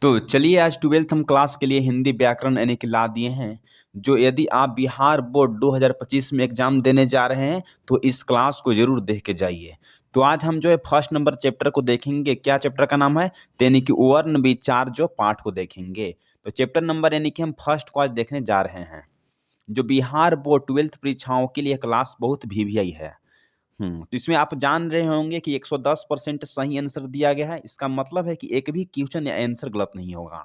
तो चलिए आज 12th हम क्लास के लिए हिंदी व्याकरण यानी कि ला दिए हैं। जो यदि आप बिहार बोर्ड 2025 में एग्जाम देने जा रहे हैं तो इस क्लास को ज़रूर देख के जाइए। तो आज हम जो है फर्स्ट नंबर चैप्टर को देखेंगे। क्या चैप्टर का नाम है? तो यानी कि वर्ण विचार जो पाठ को देखेंगे। तो चैप्टर नंबर यानी कि हम फर्स्ट को आज देखने जा रहे हैं। जो बिहार बोर्ड 12th परीक्षाओं के लिए क्लास बहुत वीवीआई है। तो इसमें आप जान रहे होंगे कि 110% सही आंसर दिया गया है। इसका मतलब है कि एक भी क्वेश्चन या आंसर गलत नहीं होगा।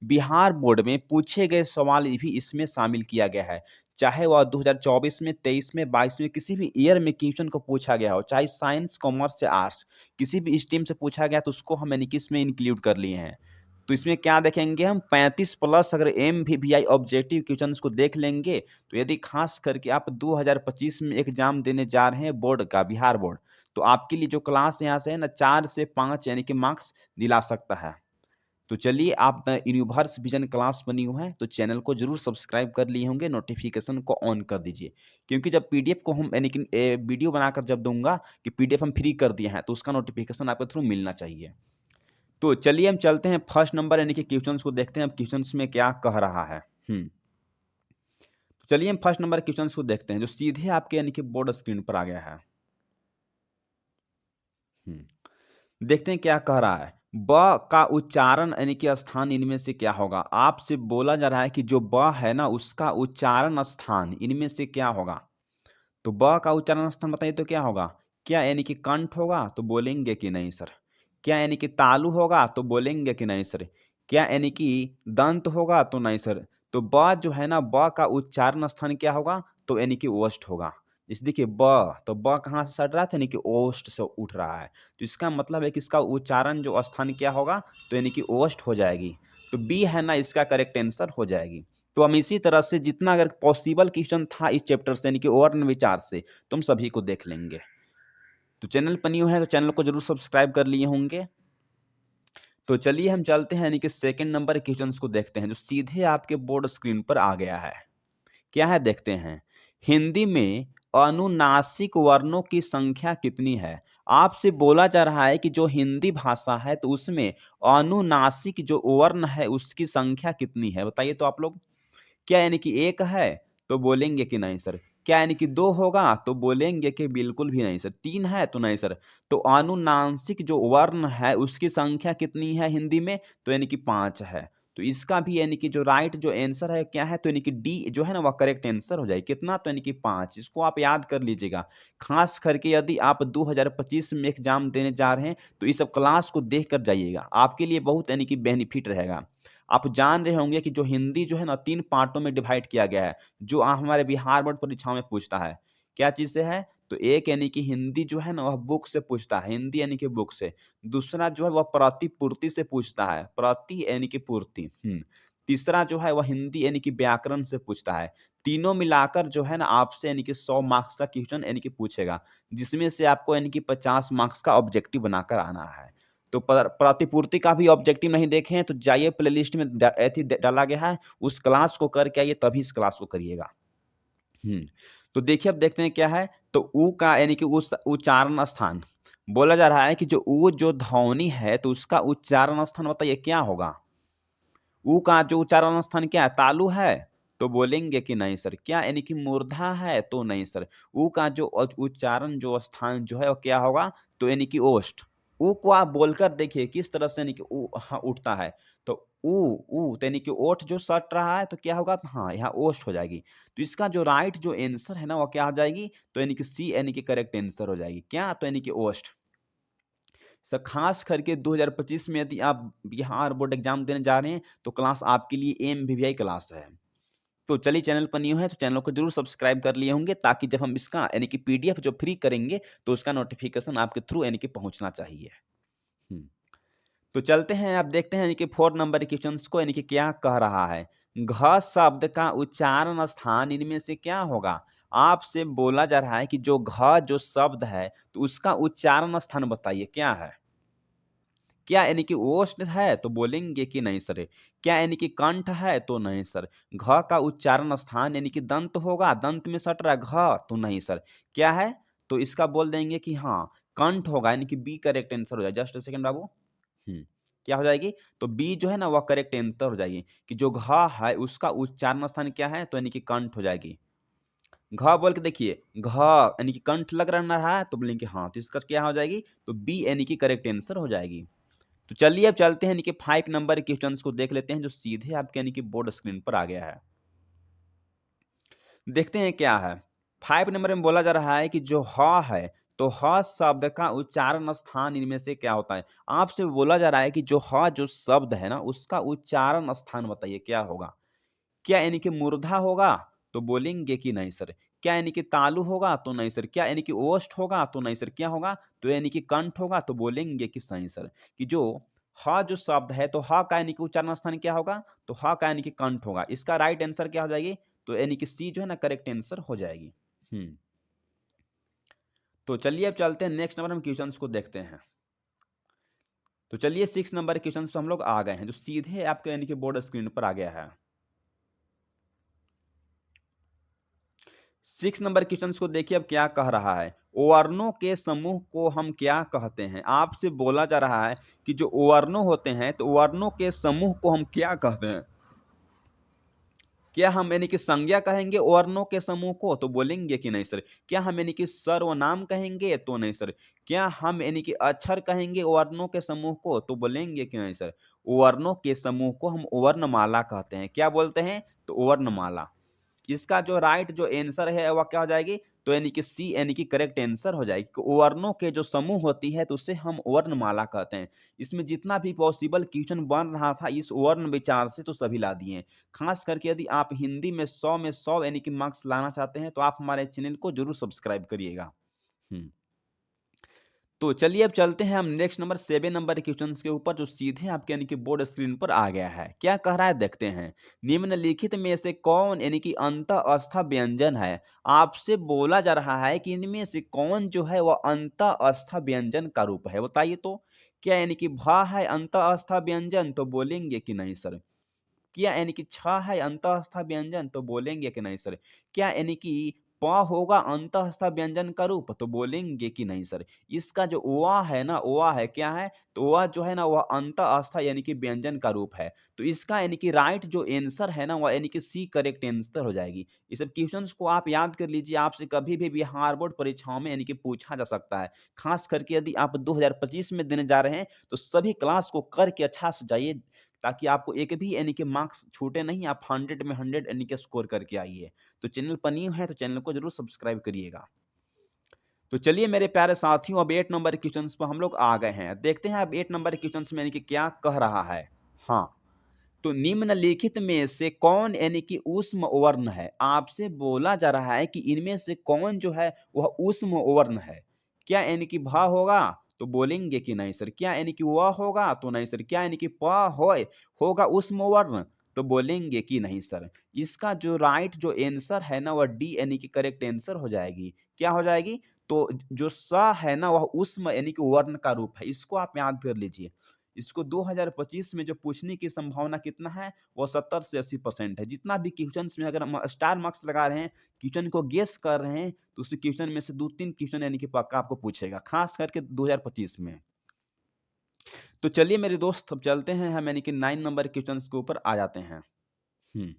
बिहार बोर्ड में पूछे गए सवाल भी इसमें शामिल किया गया है। चाहे वह 2024 में, 23 में, 22 में किसी भी ईयर में क्वेश्चन को पूछा गया हो, चाहे साइंस, कॉमर्स या आर्ट्स, किसी भी स्ट्रीम से पूछा गया तो उसको हम यानी कि इसमें इंक्लूड कर लिए हैं। तो इसमें क्या देखेंगे हम 35 प्लस अगर एमवीवीआई ऑब्जेक्टिव क्वेश्चंस को देख लेंगे तो यदि खास करके आप 2025 में एग्जाम देने जा रहे हैं बोर्ड का, बिहार बोर्ड, तो आपके लिए जो क्लास यहाँ से है ना 4 से 5 यानी कि मार्क्स दिला सकता है। तो चलिए आप यूनिवर्स विजन क्लास बनी हुई है तो चैनल को जरूर सब्सक्राइब कर लिए होंगे, नोटिफिकेशन को ऑन कर दीजिए क्योंकि जब पीडीएफ को हम यानी कि वीडियो बनाकर जब दूंगा कि पीडीएफ हम फ्री कर दिए हैं तो उसका नोटिफिकेशन आपके थ्रू मिलना चाहिए। तो चलिए हम चलते हैं फर्स्ट नंबर यानी कि क्वेश्चंस को देखते हैं अब क्वेश्चंस में क्या कह रहा है। तो चलिए हम फर्स्ट नंबर क्वेश्चंस को देखते हैं जो सीधे आपके यानी कि बोर्ड स्क्रीन पर आ गया है। देखते हैं क्या कह रहा है। ब का उच्चारण यानी कि स्थान इनमें से क्या होगा? आपसे बोला जा रहा है कि जो ब है ना उसका उच्चारण स्थान इनमें से क्या होगा? तो ब का उच्चारण स्थान बताइए तो क्या होगा? क्या यानी कि कंठ होगा? तो बोलेंगे कि नहीं सर। क्या यानी कि तालु होगा? तो बोलेंगे कि नहीं सर। क्या यानी कि दंत होगा? तो नहीं सर। तो ब जो है ना ब का उच्चारण स्थान क्या होगा? तो यानी कि ओष्ठ होगा। जैसे देखिए ब, तो ब कहाँ से सट रहा था? यानी कि ओष्ठ से उठ रहा है। तो इसका मतलब है कि इसका उच्चारण जो स्थान क्या होगा? तो यानी कि ओष्ठ हो जाएगी। तो बी है ना इसका करेक्ट आंसर हो जाएगी। तो हम इसी तरह से जितना अगर पॉसिबल क्वेश्चन था इस चैप्टर से यानी कि वर्ण विचार से तुम सभी को देख लेंगे। तो चैनल पर न्यू है तो चैनल को जरूर सब्सक्राइब कर लिए होंगे। तो चलिए हम चलते हैं यानी कि सेकंड नंबर क्वेश्चंस को देखते हैं जो सीधे आपके बोर्ड स्क्रीन पर आ गया है। क्या है देखते हैं। हिंदी में अनुनासिक वर्णों की संख्या कितनी है? आपसे बोला जा रहा है कि जो हिंदी भाषा है तो उसमें अनुनासिक जो वर्ण है उसकी संख्या कितनी है? बताइए तो आप लोग। क्या यानी कि 1 है? तो बोलेंगे कि नहीं सर। क्या यानी कि 2 होगा? तो बोलेंगे कि बिल्कुल भी नहीं सर। 3 है? तो नहीं सर। तो अनुनासिक जो वर्ण है उसकी संख्या कितनी है हिंदी में? तो यानी कि 5 है। तो इसका भी यानी कि जो राइट जो आंसर है क्या है? तो यानी कि डी जो है ना वह करेक्ट आंसर हो जाएगी। कितना? तो यानी कि 5। इसको आप याद कर लीजिएगा। खास करके यदि आप 2025 में एग्जाम देने जा रहे हैं तो इस सब क्लास को देख कर जाइएगा। आपके लिए बहुत यानी कि बेनिफिट रहेगा। आप जान रहे होंगे कि जो हिंदी जो है ना 3 पार्टों में डिवाइड किया गया है, जो हमारे बिहार बोर्ड परीक्षाओं में पूछता है। क्या चीज़ से है? तो एक यानी कि हिंदी जो है ना वह बुक से पूछता है, हिंदी यानी कि बुक से। दूसरा जो है वह प्रतिपूर्ति से पूछता है, प्रति यानी कि पूर्ति। तीसरा जो है वह हिंदी यानी कि व्याकरण से पूछता है। तीनों मिलाकर जो है ना आपसे यानी कि 100 मार्क्स का क्वेश्चन यानी कि पूछेगा, जिसमें से आपको यानी कि 50 मार्क्स का ऑब्जेक्टिव बनाकर आना है। तो प्रतिपूर्ति का भी ऑब्जेक्टिव नहीं देखे हैं तो जाइए प्लेलिस्ट में डाला गया है, उस क्लास को करके आइए तभी इस क्लास को करिएगा। हम्म तो देखिए अब देखते हैं क्या है। तो ऊ का यानी कि उस उच्चारण स्थान बोला जा रहा है कि जो ऊ जो ध्वनि है तो उसका उच्चारण स्थान बताइए क्या होगा? ऊ का जो उच्चारण स्थान क्या है? तालु है? तो बोलेंगे कि नहीं सर। क्या यानी कि मूर्धा है? तो नहीं सर। ऊ का जो उच्चारण जो स्थान जो है वो क्या होगा? तो यानी कि ओष्ठ। ऊ को आप बोलकर देखिए किस तरह से यानी कि ऊ हाँ, उठता है। तो ऊ ऊ तो यानी कि ओठ जो सट रहा है तो क्या होगा? तो हाँ, यहाँ ओष्ठ हो जाएगी। तो इसका जो राइट जो आंसर है ना वो क्या हो जाएगी? तो यानी कि सी यानी कि करेक्ट आंसर हो जाएगी। क्या? तो यानी कि ओष्ठ। खास करके 2025 में यदि आप बिहार बोर्ड एग्जाम देने जा रहे हैं तो क्लास आपके लिए एमवीवीआई क्लास है। तो चलिए चैनल पर न्यू है तो चैनल को जरूर सब्सक्राइब कर लिए होंगे ताकि जब हम इसका यानी कि पीडीएफ जो फ्री करेंगे तो उसका नोटिफिकेशन आपके थ्रू यानी कि पहुंचना चाहिए। हम्म, तो चलते हैं अब देखते हैं यानी कि 4 नंबर क्वेश्चंस को यानी कि क्या कह रहा है। घ शब्द का उच्चारण स्थान इनमें से क्या होगा? आपसे बोला जा रहा है कि जो घ जो शब्द है तो उसका उच्चारण स्थान बताइए क्या है? क्या यानी कि ओष्ठ है? तो बोलेंगे कि नहीं सर। क्या यानी कि कंठ है? तो नहीं सर। घ का उच्चारण स्थान यानी कि दंत होगा, दंत में सट रहा है घ? तो नहीं सर। क्या है? तो इसका बोल देंगे कि हाँ, कंठ होगा यानी कि बी करेक्ट आंसर हो जाए। जस्ट अ सेकंड बाबू। हुँ। क्या हो जाएगी? तो बी जो है ना वह करेक्ट आंसर हो जाएगी कि जो घ है उसका उच्चारण स्थान क्या है? तो यानी कि कंठ हो जाएगी। घ बोल के देखिए, घ यानी कि कंठ लग रहा है तो बोलेंगे हाँ, तो इसका क्या हो जाएगी? तो बी यानी कि करेक्ट आंसर हो जाएगी। तो चलिए अब चलते हैं यानी कि 5 नंबर के क्वेश्चंस को देख लेते हैं जो सीधे आपके यानी कि बोर्ड स्क्रीन पर आ गया है। देखते हैं क्या है। 5 नंबर में बोला जा रहा है कि जो ह है, तो ह शब्द का उच्चारण स्थान इनमें से क्या होता है? आपसे बोला जा रहा है कि जो ह जो शब्द है ना, उसका उच्चारण स्थान बताइए क्या होगा? क्या यानी कि मूर्धा होगा? तो बोलेंगे कि नहीं सर। क्या यानी कि तालु होगा? तो नहीं सर। क्या यानी कि ओष्ठ होगा? तो नहीं सर। क्या होगा? तो यानी कि कंठ होगा? तो बोलेंगे कि सही सर। कि जो ह जो शब्द है तो ह का यानी कि उच्चारण स्थान क्या होगा? तो ह का यानी कि कंठ होगा। इसका राइट आंसर क्या हो जाएगी? तो यानी कि सी जो है ना करेक्ट आंसर हो जाएगी। हुँ। तो चलिए अब चलते हैं नेक्स्ट नंबर हम क्वेश्चंस को देखते हैं। तो चलिए 6 नंबर क्वेश्चंस पे हम लोग आ गए हैं, जो सीधे आपके यानी कि बोर्ड स्क्रीन पर आ गया है। 6 नंबर क्वेश्चंस को देखिए अब क्या कह रहा है। वर्णों के समूह को हम क्या कहते हैं? आपसे बोला जा रहा है कि जो वर्णों होते हैं, तो वर्णों के समूह को हम क्या कहते हैं? क्या हम यानी कि संज्ञा कहेंगे वर्णों के समूह को? तो बोलेंगे कि नहीं सर। क्या हम यानी कि सर्वनाम कहेंगे? तो नहीं सर। क्या हम यानी कि अक्षर कहेंगे वर्णों के समूह को? तो बोलेंगे कि नहीं सर। वर्णों के समूह को हम वर्णमाला कहते हैं। क्या बोलते हैं? तो वर्णमाला। इसका जो राइट जो आंसर है वह क्या हो जाएगी? तो यानी कि सी यानी कि करेक्ट आंसर हो जाएगी। कि वर्णों के जो समूह होती है तो उसे हम वर्णमाला कहते हैं। इसमें जितना भी पॉसिबल क्वेश्चन बन रहा था इस वर्ण विचार से तो सभी ला दिए हैं। खास करके यदि आप हिंदी में 100 में 100 यानी कि मार्क्स लाना चाहते हैं तो आप हमारे चैनल को जरूर सब्सक्राइब करिएगा। हुँ। तो चलिए अब चलते हैं हम नेक्स्ट नंबर 7 नंबर के क्वेश्चंस के ऊपर जो सीधे आपके यानी कि बोर्ड स्क्रीन पर आ गया है। क्या कह रहा है देखते हैं। निम्नलिखित में से कौन यानी कि अंतःस्थ व्यंजन है? आपसे बोला जा रहा है कि इनमें से कौन जो है वह अंतःस्थ व्यंजन का रूप है? बताइए तो। क्या यानी कि भ है अंतःस्थ व्यंजन? तो बोलेंगे कि नहीं सर। क्या यानी कि छ है अंतःस्थ व्यंजन? तो बोलेंगे कि नहीं सर। क्या यानी कि प होगा अंतःस्थ व्यंजन का रूप? तो बोलेंगे कि नहीं सर। इसका जो व है ना, व है क्या है? तो वह जो है ना वह अंतःस्थ यानी कि व्यंजन का रूप है। तो इसका यानी कि राइट जो आंसर है ना वह यानी कि सी करेक्ट आंसर हो जाएगी। ये सब क्वेश्चंस को आप याद कर लीजिए, आपसे कभी भी बिहार बोर्ड परीक्षाओं में यानी कि पूछा जा सकता है। खास करके यदि आप 2025 में देने जा रहे हैं, तो सभी क्लास को करके अच्छा से जाइए ताकि आपको एक भी यानी कि मार्क्स छूटे नहीं, आप 100 में 100 यानी कि स्कोर करके आइए। तो चैनल पर न्यू है तो चैनल को ज़रूर सब्सक्राइब करिएगा। तो चलिए मेरे प्यारे साथियों अब 8 नंबर क्वेश्चंस पर हम लोग आ गए हैं। देखते हैं अब 8 नंबर क्वेश्चंस में यानी कि क्या कह रहा है। हाँ, तो निम्नलिखित में से कौन यानी कि ऊष्म वर्ण है? आपसे बोला जा रहा है कि इनमें से कौन जो है वह ऊष्म वर्ण है? क्या यानी कि भ होगा? तो बोलेंगे कि नहीं सर। क्या यानी कि व होगा? तो नहीं सर। क्या यानी कि प होय होगा ऊष्म वर्ण? तो बोलेंगे कि नहीं सर। इसका जो राइट जो आंसर है ना वह डी यानी कि करेक्ट आंसर हो जाएगी। क्या हो जाएगी? तो जो स है ना वह ऊष्म यानी कि वर्ण का रूप है। इसको आप याद कर लीजिए। इसको 2025 में जो पूछने की संभावना कितना है, वो 70 से 80% है। जितना भी क्वेश्चन्स में अगर हम स्टार मार्क्स लगा रहे हैं, क्वेश्चन को गेस कर रहे हैं, तो उस क्वेश्चन में से 2-3 क्वेश्चन यानी कि पक्का आपको पूछेगा, खास करके 2025 में। तो चलिए मेरे दोस्त अब चलते हैं हम यानी कि 9 नंबर क्वेश्चन्स के ऊपर आ जाते हैं। हुँ।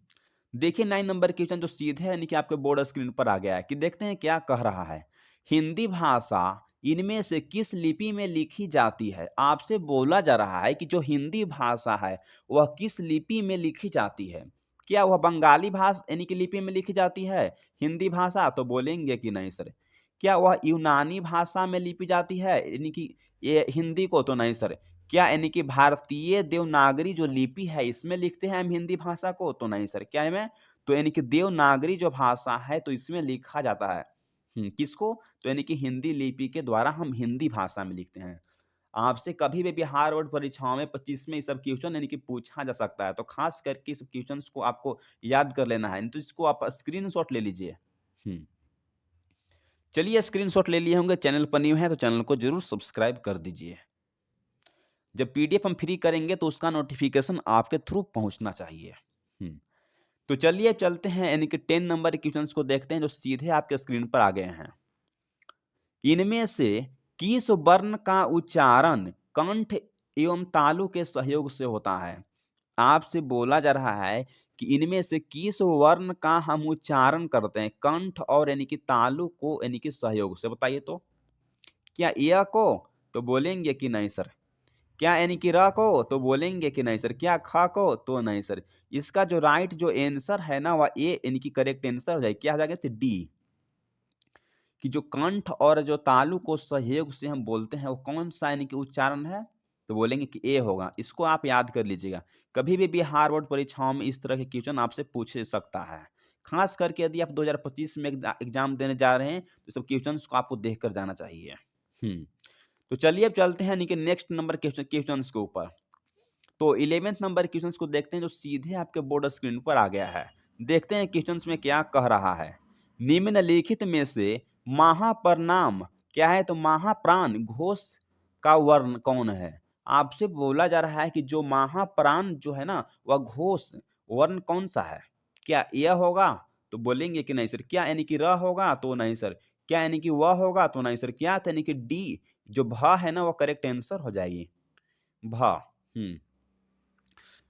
देखिए 9 नंबर क्वेश्चन जो सीधे यानी कि आपके बोर्ड स्क्रीन पर आ गया है कि देखते हैं क्या कह रहा है। हिंदी भाषा इनमें से किस लिपि में लिखी जाती है? आपसे बोला जा रहा है कि जो हिंदी भाषा है, वह किस लिपि में लिखी जाती है? क्या वह बंगाली यानी कि लिपि में लिखी जाती है, हिंदी भाषा? तो बोलेंगे कि नहीं सर। क्या वह यूनानी भाषा में लिपी जाती है, यानी कि ये हिंदी को? तो नहीं सर। क्या यानी कि भारतीय देवनागरी जो लिपि है इसमें लिखते हैं हम हिंदी भाषा को? तो नहीं सर। क्या में? तो यानी कि देवनागरी जो भाषा है तो इसमें लिखा जाता है। किसको? तो यानी कि हिंदी लिपि के द्वारा हम हिंदी भाषा में लिखते हैं। आपसे कभी भी बिहार बोर्ड परीक्षाओं में 25 में ये सब क्वेश्चन यानी कि पूछा जा सकता है। तो खास करके इस क्वेश्चंस को आपको याद कर लेना है। नहीं तो इसको आप स्क्रीनशॉट ले लीजिए। हुँ। चलिए स्क्रीनशॉट ले लिए होंगे, चैनल पर न्यू हैं तो चैनल को ज़रूर सब्सक्राइब कर दीजिए। जब पीडीएफ हम फ्री करेंगे तो उसका नोटिफिकेशन आपके थ्रू पहुंचना चाहिए। हुँ। तो चलिए चलते हैं यानी कि 10 नंबर के क्वेश्चंस को देखते हैं जो सीधे आपके स्क्रीन पर आ गए हैं। इनमें से किस वर्ण का उच्चारण कंठ एवं तालु के सहयोग से होता है। आपसे बोला जा रहा है कि इनमें से किस वर्ण का हम उच्चारण करते हैं कंठ और यानी कि तालु को यानी कि सहयोग से, बताइए तो? क्या य को? तो बोलेंगे कि नहीं सर। क्या यानी कि र को? तो बोलेंगे कि नहीं सर। क्या ख को? तो नहीं सर। इसका जो राइट जो आंसर है ना वह ए यानी कि करेक्ट आंसर हो जाएगा। क्या हो जाएगा? तो डी। कि जो कंठ और जो तालु को सहयोग से हम बोलते हैं वो कौन-सा यानी कि उच्चारण है? तो बोलेंगे कि ए होगा। इसको आप याद कर लीजिएगा। कभी भी बिहार बोर्ड परीक्षाओं में इस तरह के क्वेश्चन आपसे पूछ सकता है। ख़ास करके यदि आप 2025 में एग्ज़ाम देने जा रहे हैं, तो सब क्वेश्चन्स को आपको देख कर जाना चाहिए। हुँ। तो चलिए अब चलते हैं यानी कि नेक्स्ट नंबर क्वेश्चन्स के ऊपर। तो 11th नंबर क्वेश्चन्स को देखते हैं जो सीधे आपके बोर्ड स्क्रीन पर आ गया है। देखते हैं क्वेश्चन्स में क्या कह रहा है। निम्नलिखित में से महाप्रणाम क्या है? तो महाप्राण घोष का वर्ण कौन है? आपसे बोला जा रहा है कि जो महाप्राण जो है ना वह घोष वर्ण कौन-सा है? क्या य होगा? तो बोलेंगे कि नहीं सर। क्या यानी कि र होगा? तो नहीं सर। क्या यानी कि व होगा? तो नहीं सर। क्या यानी कि डी जो भ है ना वो करेक्ट आंसर हो जाएगी। भ। हुँ।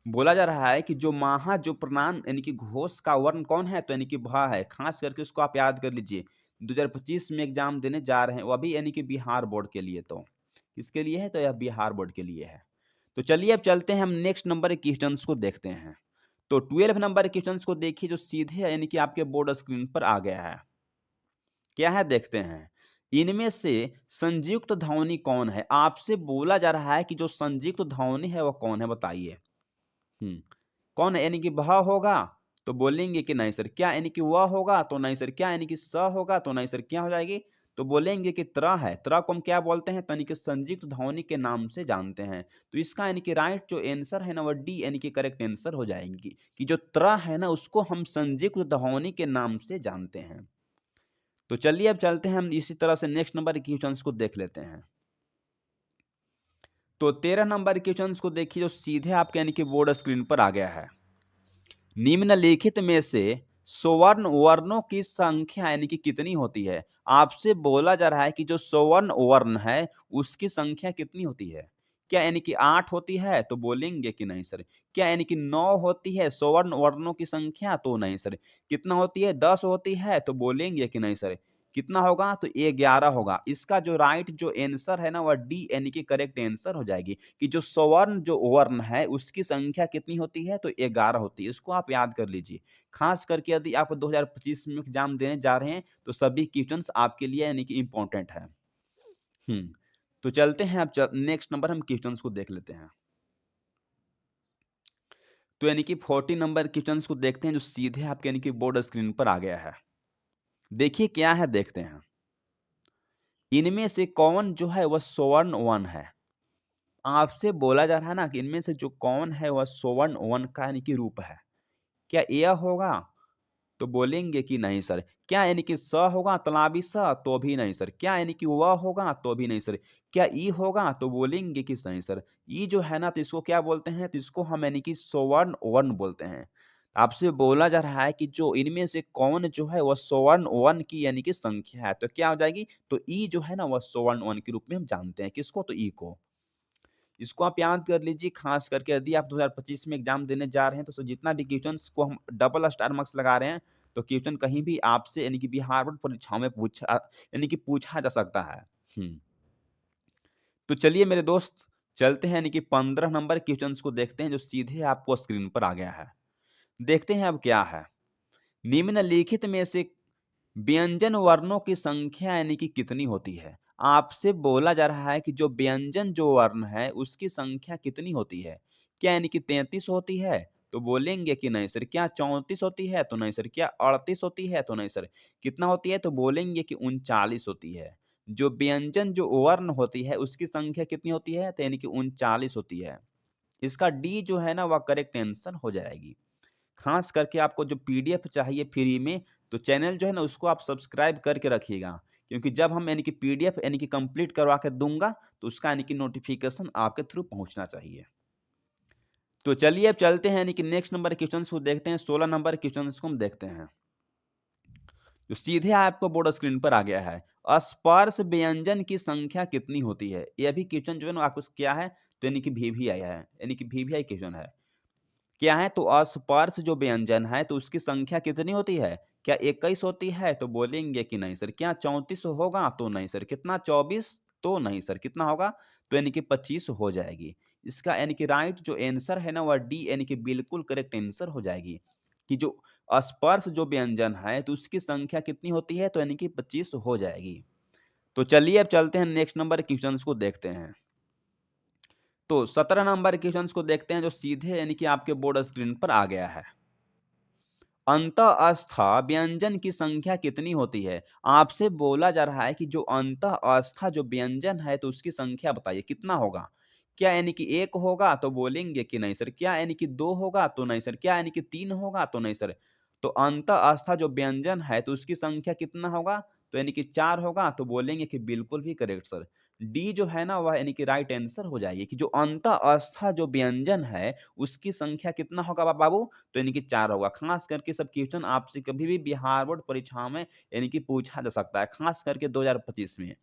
बोला जा रहा है कि जो महा जो प्रणाम यानी कि घोष का वर्ण कौन है? तो यानी कि भ है। खास करके उसको आप याद कर लीजिए। 2025 में एग्ज़ाम देने जा रहे हैं, वो भी यानी कि बिहार बोर्ड के लिए तो। किसके लिए है? तो यह बिहार बोर्ड के लिए है। तो चलिए अब चलते हैं हम नेक्स्ट नंबर के क्वेश्चन्स को देखते हैं। तो 12 नंबर के क्वेश्चन्स को देखिए जो सीधे यानी कि आपके बोर्ड स्क्रीन पर आ गया है। क्या है देखते हैं। इनमें से संयुक्त ध्वनि कौन है? आपसे बोला जा रहा है कि जो संयुक्त ध्वनि है वो कौन है बताइए? हुँ। कौन है? यानी कि भ होगा? तो बोलेंगे कि नहीं सर। क्या यानी कि व होगा? तो नहीं सर। क्या यानी कि स होगा? तो नहीं सर। क्या हो जाएगी? तो बोलेंगे कि त्र है। त्र को हम क्या बोलते हैं? तो यानी कि संयुक्त ध्वनि के नाम से जानते हैं। तो इसका यानी कि राइट जो आंसर है ना वो डी यानी कि करेक्ट आंसर हो जाएगी कि जो त्र है ना उसको हम संयुक्त ध्वनि के नाम से जानते हैं। तो चलिए अब चलते हैं हम इसी तरह से नेक्स्ट नंबर के क्वेश्चन्स को देख लेते हैं। तो 13 नंबर क्वेश्चन्स को देखिए जो सीधे आपके यानी कि बोर्ड स्क्रीन पर आ गया है। निम्नलिखित में से स्वर्ण वर्णों की संख्या यानी कि कितनी होती है? आपसे बोला जा रहा है कि जो स्वर्ण वर्ण है उसकी संख्या कितनी होती है? क्या यानी कि 8 होती है? तो बोलेंगे कि नहीं सर। क्या यानी कि 9 होती है स्वर्ण वर्णों की संख्या? तो नहीं सर। कितना होती है? 10 होती है? तो बोलेंगे कि नहीं सर। कितना होगा? तो 11 होगा। इसका जो राइट जो आंसर है ना वह डी यानी कि करेक्ट आंसर हो जाएगी कि जो स्वर्ण जो वर्ण है उसकी संख्या कितनी होती है? तो 11 होती है। इसको आप याद कर लीजिए। खास करके यदि आप 2025 में एग्ज़ाम देने जा रहे हैं तो सभी क्वेश्चन्स आपके लिए यानी कि इम्पोर्टेंट है। हुँ। तो चलते हैं अब नेक्स्ट नंबर हम क्वेश्चन्स को देख लेते हैं। तो यानी कि 40 नंबर क्वेश्चन्स को देखते हैं जो सीधे आपके यानी कि बोर्ड स्क्रीन पर आ गया है। देखिए क्या है देखते हैं। इनमें से कौन जो है वह स्वर्ण वन है? आपसे बोला जा रहा है ना कि इनमें से जो कौन है वह स्वर्ण वन का यानी कि रूप है। क्या यह होगा? तो बोलेंगे कि नहीं सर। क्या यानी कि स होगा तालाबी स? तो भी नहीं सर। क्या यानी कि व होगा? तो भी नहीं सर। क्या ई होगा? तो बोलेंगे कि नहीं सर। ई जो है ना तो इसको क्या बोलते हैं? तो इसको हम यानी कि स्वर्ण वन बोलते हैं। आपसे बोला जा रहा है कि जो इनमें से कौन जो है वह स्वर्ण वन की यानी कि संख्या है। तो क्या हो जाएगी? तो ई जो है ना वह स्वर्ण वन के रूप में हम जानते हैं। किसको? तो ई को। इसको आप याद कर लीजिए खास करके यदि आप 2025 में एग्ज़ाम देने जा रहे हैं तो जितना भी क्वेश्चन्स को हम डबल स्टार मार्क्स लगा रहे हैं, तो क्वेश्चन कहीं भी आपसे यानी कि बिहार बोर्ड परीक्षाओं में पूछा जा सकता है। हुँ। तो चलिए मेरे दोस्त चलते हैं यानी कि 15 नंबर क्वेश्चन्स को देखते हैं जो सीधे आपको स्क्रीन पर आ गया है। देखते हैं अब क्या है। निम्नलिखित में से व्यंजन वर्णों की संख्या यानी कि कितनी होती है? आपसे बोला जा रहा है कि जो व्यंजन जो वर्ण है, उसकी संख्या कितनी होती है? क्या यानी कि 33 होती है? तो बोलेंगे कि नहीं सर। क्या 34 होती है? तो नहीं सर। क्या 38 होती है? तो नहीं सर। कितना होती है? तो बोलेंगे कि 39 होती है। जो व्यंजन जो वर्ण होती है, उसकी संख्या कितनी होती है? तो यानी कि 39 होती है। इसका डी जो है ना, वह करेक्ट आंसर हो जाएगी। खास करके आपको जो पीडीएफ चाहिए फ्री में, तो चैनल जो है ना उसको आप सब्सक्राइब करके रखिएगा। क्योंकि जब हम यानी कि पीडीएफ यानी कि कंप्लीट करवा के दूँगा, तो उसका यानी कि नोटिफ़िकेशन आपके थ्रू पहुँचना चाहिए। तो चलिए अब चलते हैं यानी कि नेक्स्ट नंबर क्वेश्चन्स को देखते हैं, 16 नंबर क्वेश्चन्स को हम देखते हैं। तो सीधे आपको बोर्ड स्क्रीन पर आ गया है। स्पर्श व्यंजन की संख्या कितनी होती है? यह भी क्वेश्चन जो है ना आपको क्या है, तो यानी कि वीवीआई है, यानी कि वीवीआई क्वेश्चन है। क्या है? तो अस्पर्श जो व्यंजन है तो उसकी संख्या कितनी होती है? क्या 21 होती है? तो बोलेंगे कि नहीं सर। क्या 34 होगा? तो नहीं सर। कितना 24? तो नहीं सर। कितना होगा? तो यानी कि 25 हो जाएगी। इसका यानी कि राइट जो आंसर है ना वह डी यानी कि बिल्कुल करेक्ट आंसर हो जाएगी, कि जो स्पर्श जो व्यंजन है तो उसकी संख्या कितनी होती है? तो यानी कि 25 हो जाएगी। तो चलिए अब चलते हैं नेक्स्ट नंबर क्वेश्चंस को देखते हैं। तो 17 नंबर क्वेश्चंस को देखते हैं जो सीधे यानी कि आपके बोर्ड स्क्रीन पर आ गया है। अंतःस्थ व्यंजन की संख्या कितनी होती है? आपसे बोला जा रहा है कि जो अंतःस्थ जो व्यंजन है तो उसकी संख्या बताइए कितना होगा? क्या यानी कि 1 होगा? तो बोलेंगे कि नहीं सर। क्या यानी कि 2 होगा? तो नहीं सर। क्या यानी कि 3 होगा? तो नहीं सर। तो अंतःस्थ जो व्यंजन है तो उसकी संख्या कितना होगा? तो यानी कि 4 होगा? तो बोलेंगे कि बिल्कुल भी करेक्ट सर। डी जो है ना वह यानी कि राइट आंसर हो जाएगी, कि जो अंतःस्थ जो व्यंजन है उसकी संख्या कितना होगा बाबू? तो यानी कि 4 होगा। खास करके सब क्वेश्चन आपसे कभी भी बिहार बोर्ड परीक्षा में यानी कि पूछा जा सकता है, खास करके 2025 में।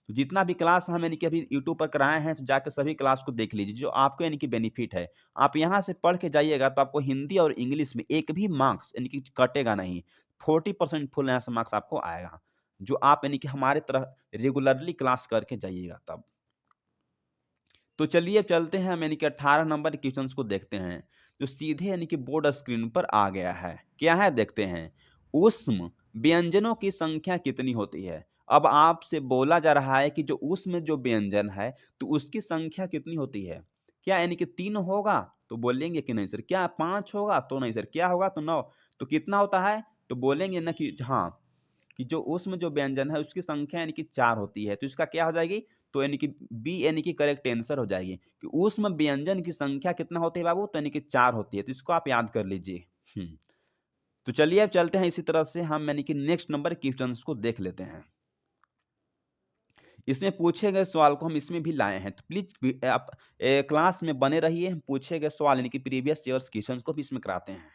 तो जितना भी क्लास हम यानी कि अभी यूट्यूब पर कराए हैं, तो जाकर सभी क्लास को देख लीजिए, जो आपको यानी कि बेनिफिट है। आप यहाँ से पढ़ के जाइएगा तो आपको हिंदी और इंग्लिश में एक भी मार्क्स यानी कि कटेगा नहीं। 40% फुल यहाँ से मार्क्स आपको आएगा, जो आप यानी कि हमारे तरह रेगुलरली क्लास करके जाइएगा तब। तो चलिए चलते हैं हम यानी कि 18 नंबर क्वेश्चंस को देखते हैं, जो सीधे यानी कि बोर्ड स्क्रीन पर आ गया है। क्या है देखते हैं। ऊष्म व्यंजनों की संख्या कितनी होती है? अब आपसे बोला जा रहा है कि जो ऊष्म जो व्यंजन है तो उसकी संख्या कितनी होती है? क्या यानी कि 3 होगा? तो बोलेंगे कि नहीं सर। क्या 5 होगा? तो नहीं सर। क्या होगा? तो 9। तो कितना होता है? तो बोलेंगे ना कि हाँ, कि जो उसमें जो व्यंजन है उसकी संख्या यानी कि 4 होती है। तो इसका क्या हो जाएगी? तो यानी कि बी यानी कि करेक्ट आंसर हो जाएगी, कि ऊष्म व्यंजन की संख्या कितना होती है बाबू? तो यानी कि 4 होती है। तो इसको आप याद कर लीजिए। तो चलिए अब चलते हैं इसी तरह से हम यानी कि नेक्स्ट नंबर क्वेश्चंस को देख लेते हैं। इसमें पूछे गए सवाल को हम इसमें भी लाए हैं। तो प्लीज़ आप क्लास में बने रहिए। हम पूछे गए सवाल यानी कि प्रीवियस ईयर्स क्वेश्चंस को भी इसमें कराते हैं।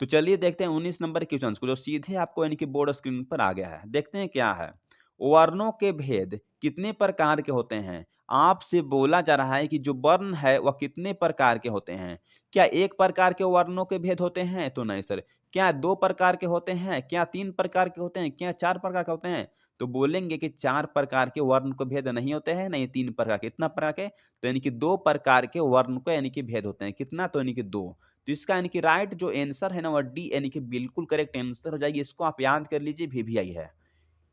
तो चलिए देखते हैं 19 नंबर क्वेश्चंस को, जो सीधे आपको यानी कि बोर्ड स्क्रीन पर आ गया है। देखते हैं क्या है। वर्णों के भेद कितने प्रकार के होते हैं? आपसे बोला जा रहा है कि जो वर्ण है वह कितने प्रकार के होते हैं? क्या 1 प्रकार के वर्णों के भेद होते हैं? तो नहीं सर। क्या 2 प्रकार के होते हैं? क्या 3 प्रकार के होते हैं? क्या 4 प्रकार के होते हैं? तो बोलेंगे कि 4 प्रकार के वर्ण को भेद नहीं होते हैं, नहीं 3 प्रकार के। कितना प्रकार के? तो यानी कि 2 प्रकार के वर्ण को यानी कि भेद होते हैं। कितना? तो यानी कि 2। तो इसका यानी कि राइट जो आंसर है ना वह डी यानी कि बिल्कुल करेक्ट आंसर हो जाएगी। इसको आप याद कर लीजिए, वीवीआई है।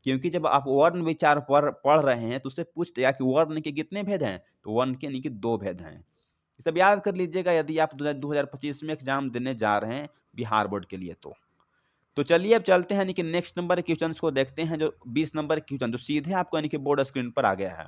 क्योंकि जब आप वर्ण विचार पढ़ रहे हैं तो उससे पूछ दिया कि वर्ण के कितने भेद हैं? तो वर्ण के यानी कि 2 भेद हैं। ये सब याद कर लीजिएगा यदि आप 2025 में एग्ज़ाम देने जा रहे हैं बिहार बोर्ड के लिए तो। तो चलिए अब चलते हैं यानी कि नेक्स्ट नंबर क्वेश्चन्स को देखते हैं, जो 20 नंबर क्वेश्चन जो सीधे आपको यानी कि बोर्ड स्क्रीन पर आ गया है।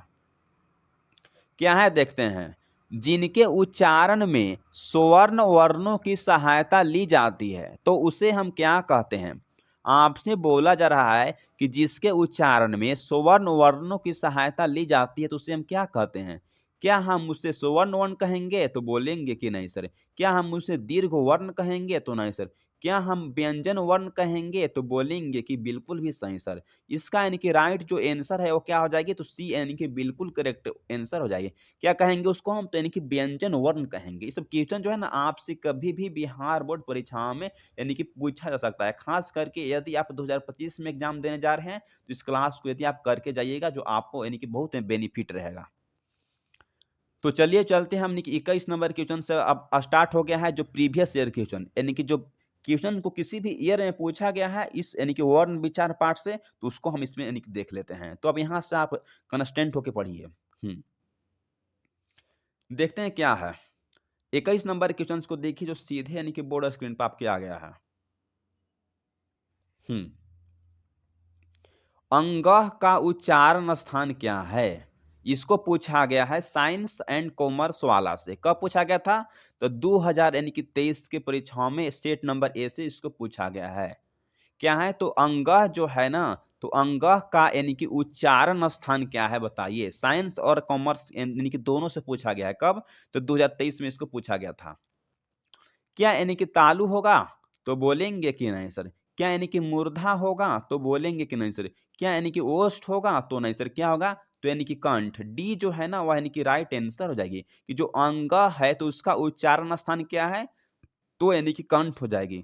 क्या है देखते हैं। जिनके उच्चारण में स्वर्ण वर्णों की सहायता ली जाती है तो उसे हम क्या कहते हैं? आपसे बोला जा रहा है कि जिसके उच्चारण में स्वर्ण वर्णों की सहायता ली जाती है तो उसे हम क्या कहते हैं? क्या हम उसे स्वर्ण वर्ण कहेंगे? तो बोलेंगे कि नहीं सर। क्या हम उसे दीर्घ वर्ण कहेंगे? तो नहीं सर। क्या हम व्यंजन वर्ण कहेंगे? तो बोलेंगे कि बिल्कुल भी सही सर। इसका यानी कि राइट जो आंसर है वो क्या हो जाएगी? तो सी यानी कि बिल्कुल करेक्ट आंसर हो जाएगी। क्या कहेंगे उसको हम? तो यानी कि व्यंजन वर्ण कहेंगे। ये सब क्वेश्चन जो है ना आपसे कभी भी बिहार बोर्ड परीक्षा में यानी कि पूछा जा सकता है। खास करके यदि आप 2025 में एग्जाम देने जा रहे हैं तो इस क्लास को यदि आप करके जाइएगा, जो आपको यानी कि बहुत बेनिफिट रहेगा। तो चलिए चलते हैं हम यानी कि 21 नंबर क्वेश्चन से अब स्टार्ट हो गया है, जो प्रीवियस ईयर क्वेश्चन यानी कि जो क्वेश्चन को किसी भी ईयर में पूछा गया है इस यानी कि वर्ण विचार पाठ से, तो उसको हम इसमें यानी कि देख लेते हैं। तो अब यहाँ से आप कंस्टेंट होके पढ़िए। देखते हैं क्या है। 21 नंबर क्वेश्चंस को देखिए, जो सीधे यानी कि बोर्ड स्क्रीन पे आपके आ गया है। हम्म अंगः का उच्चारण स्थान क्या है? इसको पूछा गया है साइंस एंड कॉमर्स वाला से। कब पूछा गया था? तो 2000 यानी कि 23 के परीक्षाओं में सेट नंबर ए से इसको पूछा गया है। क्या है? तो अंगः जो है ना, तो अंगः का यानी कि उच्चारण स्थान क्या है बताइए। साइंस और कॉमर्स यानी कि दोनों से पूछा गया है। कब? तो 2023 में इसको पूछा गया था। क्या यानी कि तालु होगा? तो बोलेंगे कि नहीं सर। क्या यानी कि मूर्धा होगा? तो बोलेंगे कि नहीं सर। क्या यानी कि ओष्ठ होगा? तो नहीं सर। क्या होगा? तो यानी कि कंठ। डी जो है ना, वह यानी कि राइट आंसर हो जाएगी कि जो अंग है तो उसका उच्चारण स्थान क्या है? तो यानी कि कंठ हो जाएगी।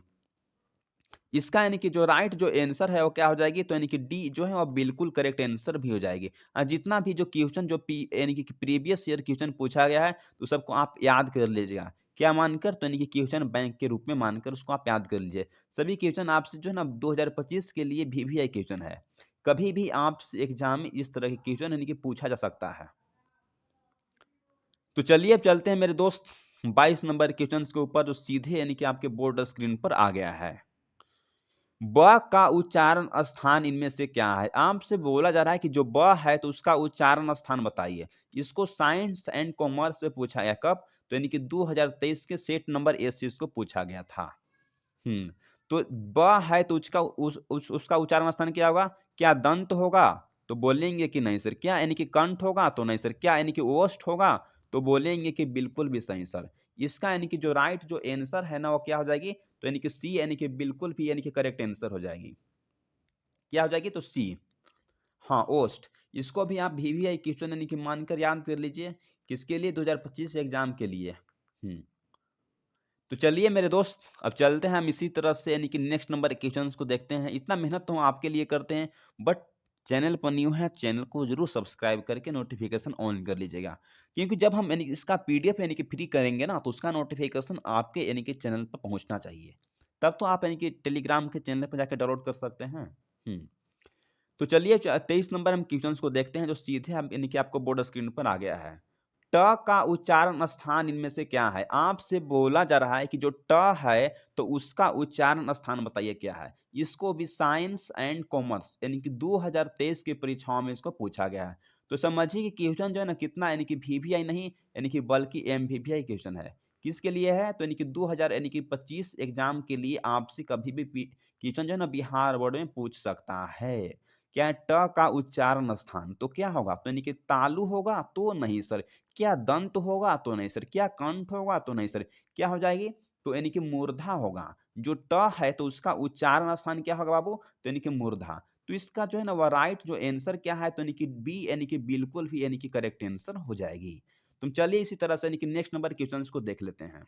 इसका यानी कि जो राइट जो आंसर है वो क्या हो जाएगी? तो यानी कि डी जो है वो बिल्कुल करेक्ट आंसर भी हो जाएगी। जितना भी जो क्वेश्चन जो पी यानी कि प्रीवियस ईयर क्वेश्चन पूछा गया है, तो सबको आप याद कर लीजिएगा। क्या मानकर? तो यानी कि क्वेश्चन बैंक के रूप में मानकर उसको आप याद कर लीजिए। सभी क्वेश्चन आपसे जो है ना 2025 के लिए वीवीआई क्वेश्चन है। कभी भी आपसे एग्जाम में इस तरह के क्वेश्चन यानी कि पूछा जा सकता है। तो चलिए अब चलते हैं मेरे दोस्त 22 नंबर क्वेश्चंस के ऊपर, जो सीधे यानी कि आपके बोर्ड स्क्रीन पर आ गया है। ब का उच्चारण स्थान इनमें से क्या है? आपसे बोला जा रहा है कि जो ब है तो उसका उच्चारण स्थान बताइए। इसको साइंस एंड कॉमर्स से पूछा गया कब? तो यानी कि 2023 के सेट नंबर ए से इसको पूछा गया था। हुँ, तो ब है तो उसका उच्चारण स्थान क्या होगा? क्या दंत होगा? तो बोलेंगे कि नहीं सर। क्या यानी कि कंठ होगा? तो नहीं सर। क्या यानी कि ओष्ठ होगा? तो बोलेंगे कि बिल्कुल भी सही सर। इसका यानी कि जो राइट जो आंसर है ना वो क्या हो जाएगी? तो यानी कि सी यानी कि बिल्कुल भी यानी कि करेक्ट आंसर हो जाएगी। क्या हो जाएगी? तो सी। हाँ, ओस्ट। इसको भी आप वीवीआई क्वेश्चन यानी कि मानकर याद कर लीजिए। किसके लिए? 2025 एग्ज़ाम के लिए। हुँ। तो चलिए मेरे दोस्त, अब चलते हैं हम इसी तरह से यानी कि नेक्स्ट नंबर क्वेश्चंस को देखते हैं। इतना मेहनत तो हम आपके लिए करते हैं, बट चैनल पर न्यू है, चैनल को ज़रूर सब्सक्राइब करके नोटिफ़िकेशन ऑन कर लीजिएगा। क्योंकि जब हम यानी कि इसका पीडीएफ यानी कि फ्री करेंगे ना, तो उसका नोटिफ़िकेशन आपके यानी कि चैनल पर पहुँचना चाहिए। तब तो आप यानी कि टेलीग्राम के चैनल पर जाके डाउनलोड कर सकते हैं। हुँ। तो चलिए 23 नंबर हम क्वेश्चंस को देखते हैं, जो सीधे हम यानी कि आपको बोर्ड स्क्रीन पर आ गया है। ट का उच्चारण स्थान इनमें से क्या है? आपसे बोला जा रहा है कि जो ट है तो उसका उच्चारण स्थान बताइए क्या है? इसको भी साइंस एंड कॉमर्स यानी कि 2023 की परीक्षाओं में इसको पूछा गया है। तो समझिए कि क्वेश्चन जो है ना कितना यानी कि वीवीआई नहीं यानी कि बल्कि एमवीवीआई क्वेश्चन है। किसके लिए है? तो यानी कि 2000 यानी कि 25 एग्जाम के लिए आपसे कभी भी क्वेश्चन जो है ना बिहार बोर्ड में पूछ सकता है। क्या है? ट का उच्चारण स्थान तो क्या होगा? तो यानी कि तालु होगा? तो नहीं सर। क्या दंत होगा? तो नहीं सर। क्या कंठ होगा? तो नहीं सर। क्या हो जाएगी? तो यानी कि मूर्धा होगा। जो ट है तो उसका उच्चारण स्थान क्या होगा बाबू? तो यानी कि मूर्धा। तो इसका जो है ना वो राइट जो आंसर क्या है? तो यानी कि बी यानी कि बिल्कुल भी यानी कि करेक्ट आंसर हो जाएगी। तो चलिए इसी तरह से यानी कि नेक्स्ट नंबर क्वेश्चंस को देख लेते हैं।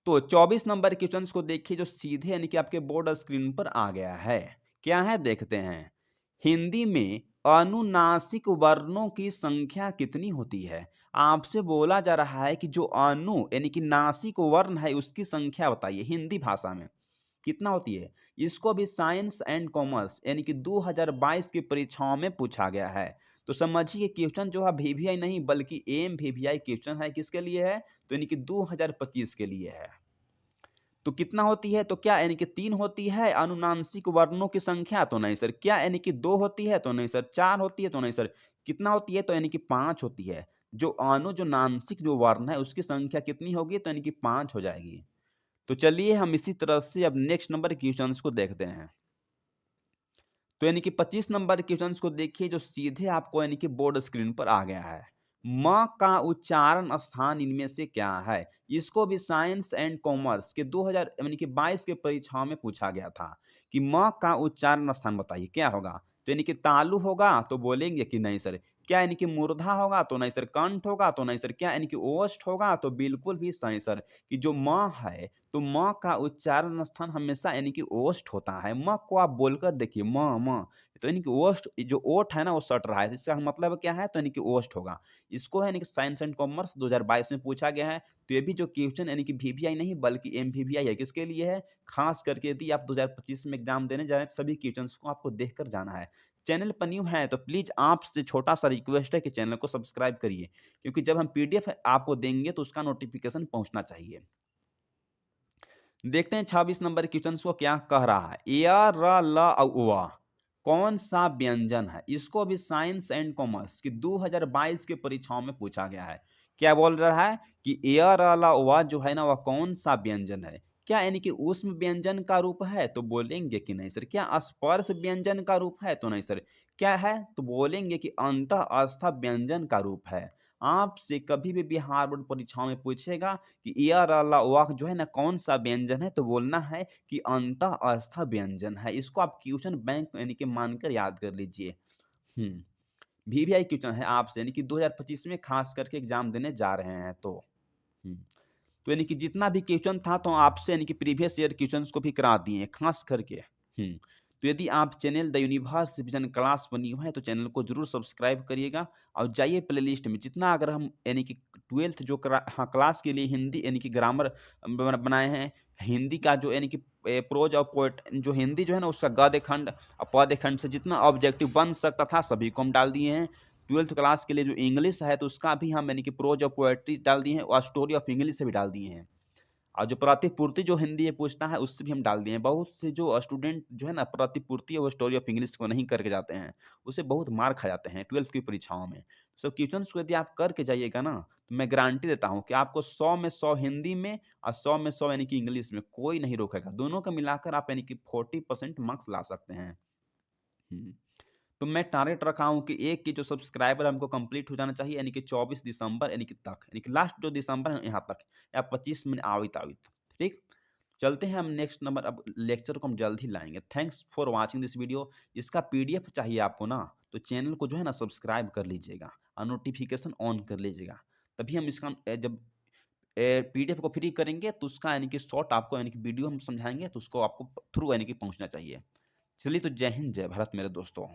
तो 24 नंबर क्वेश्चंस को देखिए, जो सीधे यानी कि आपके बोर्ड स्क्रीन पर आ गया है। क्या है? देखते हैं। हिंदी में अनुनासिक वर्णों की संख्या कितनी होती है? आपसे बोला जा रहा है कि जो अनु यानी कि नासिक वर्ण है उसकी संख्या बताइए हिंदी भाषा में। कितना होती है? इसको भी साइंस एंड कॉमर्स यानी कि 2022 की परीक्षाओं में पूछा गया है। तो समझिए क्वेश्चन जो है वीवीआई नहीं बल्कि एमवीवीआई क्वेश्चन है। किसके लिए है? तो यानी कि 2025 के लिए है। तो कितना होती है? तो क्या यानी कि 3 होती है अनुनासिक वर्णों की संख्या? तो नहीं सर। क्या यानी कि 2 होती है? तो नहीं सर। 4 होती है? तो नहीं सर। कितना होती है? तो यानी कि 5 होती है। जो नासिक जो वर्ण है उसकी संख्या कितनी होगी? तो यानी कि 5 हो जाएगी। तो चलिए हम इसी तरह से अब नेक्स्ट नंबर क्वेश्चंस को देखते हैं। तो यानी कि 25 नंबर क्वेश्चंस को देखिए, जो सीधे आपको यानी कि बोर्ड स्क्रीन पर आ गया है। म का उच्चारण स्थान इनमें से क्या है? इसको भी साइंस एंड कॉमर्स के 2000 यानी कि 22 के परीक्षाओं में पूछा गया था कि म का उच्चारण स्थान बताइए क्या होगा? तो यानी कि तालु होगा? तो बोलेंगे कि नहीं सर। क्या यानी कि मूर्धा होगा? तो नहीं सर। कंठ होगा? तो नहीं सर। क्या यानी कि ओष्ठ होगा? तो बिल्कुल भी सही सर। कि जो म है तो म का उच्चारण स्थान हमेशा यानी कि ओष्ठ होता है। म को आप बोलकर देखिए म तो यानी कि ओष्ठ जो ओठ है ना वो सट रहा है। इसका मतलब क्या है? तो यानी कि ओष्ठ होगा। इसको है यानी कि साइंस एंड कॉमर्स 2022 में पूछा गया है। तो ये भी जो क्वेश्चन यानी कि वीवीआई नहीं बल्कि एमवीवीआई है। किसके लिए है? खास करके यदि आप 2025 में एग्जाम देने जा रहे हैं तो सभी क्वेश्चंस को आपको देखकर जाना है। चैनल पर न्यू है तो प्लीज़ आपसे छोटा-सा रिक्वेस्ट है कि चैनल को सब्सक्राइब करिए। क्योंकि जब हम पीडीएफ आपको देंगे तो उसका नोटिफ़िकेशन पहुँचना चाहिए। देखते हैं 26 नंबर क्वेश्चंस को क्या कह रहा है। य, र, ल औ व कौन-सा व्यंजन है? इसको भी साइंस एंड कॉमर्स की 2022 की परीक्षाओं में पूछा गया है। क्या बोल रहा है कि य, र, ल, व जो है ना वह कौन-सा व्यंजन है? क्या यानी कि ऊष्म व्यंजन का रूप है? तो बोलेंगे कि नहीं सर। क्या स्पर्श व्यंजन का रूप है? तो नहीं सर। क्या है? तो बोलेंगे कि अंतः आस्था व्यंजन का रूप है। आपसे कभी भी बिहार बोर्ड परीक्षाओं में पूछेगा कि य, र, ल, व जो है ना कौन-सा व्यंजन है? तो बोलना है कि अंतः आस्था व्यंजन है। इसको आप क्वेश्चन बैंक यानी कि मानकर याद कर लीजिए। हुँ। वीवीआई क्वेश्चन है आपसे, यानी कि 2025 में खास करके एग्ज़ाम देने जा रहे हैं तो। हुँ। तो यानी कि जितना भी क्वेश्चन था तो आपसे यानी कि प्रीवियस ईयर क्वेश्चन्स को भी करा दिए हैं, खास करके। हुँ। तो यदि आप channel the universe vision class पर न्यू हैं, तो चैनल को ज़रूर सब्सक्राइब करिएगा और जाइए प्लेलिस्ट में जितना अगर हम यानी कि 12th जो क्लास के लिए हिंदी यानी कि ग्रामर बनाए हैं, हिंदी का जो यानी कि प्रोज़ और पोएट जो हिंदी जो है ना उसका गद्य खंड और पद्य खंड से जितना ऑब्जेक्टिव बन सकता था सभी को हम डाल दिए हैं। 12th क्लास के लिए जो इंग्लिश है तो उसका भी हम यानी कि प्रोज़ और पोएट्री डाल दिए हैं और स्टोरी ऑफ इंग्लिश से भी डाल दिए हैं। और जो प्रतिपूर्ति जो हिंदी में पूछता है उससे भी हम डाल दिए हैं। बहुत से जो स्टूडेंट जो है ना प्रतिपूर्ति और स्टोरी ऑफ इंग्लिश को नहीं करके जाते हैं, उससे बहुत मार खा जाते हैं 12th की परीक्षाओं में। सो क्वेश्चन्स को यदि आप करके जाइएगा ना, तो मैं गारंटी देता हूँ कि आपको 100 में 100 हिंदी में और 100 में 100 यानी कि इंग्लिश में कोई नहीं रोकेगा। दोनों का मिलाकर आप यानी कि 40% मार्क्स ला सकते हैं। हुँ। तो मैं टारगेट रखा हूँ कि एक की जो सब्सक्राइबर हमको कंप्लीट हो जाना चाहिए यानी कि 24 दिसंबर यानी कि तक, यानी कि लास्ट जो दिसंबर है यहाँ तक या 25 में आवित-आवित, ठीक? चलते हैं हम नेक्स्ट नंबर अब लेक्चर को हम जल्द ही लाएँगे। Thanks for watching this video. इसका पीडीएफ चाहिए आपको ना, तो चैनल को जो है ना सब्सक्राइब कर लीजिएगा और नोटिफ़िकेशन ऑन कर लीजिएगा। तभी हम इसका जब पीडीएफ को फ्री करेंगे तो उसका यानी कि शॉर्ट आपको यानी कि वीडियो हम समझाएँगे तो उसको आपको थ्रू यानी कि पहुँचना चाहिए। चलिए तो जय हिंद, जय भारत मेरे दोस्तों।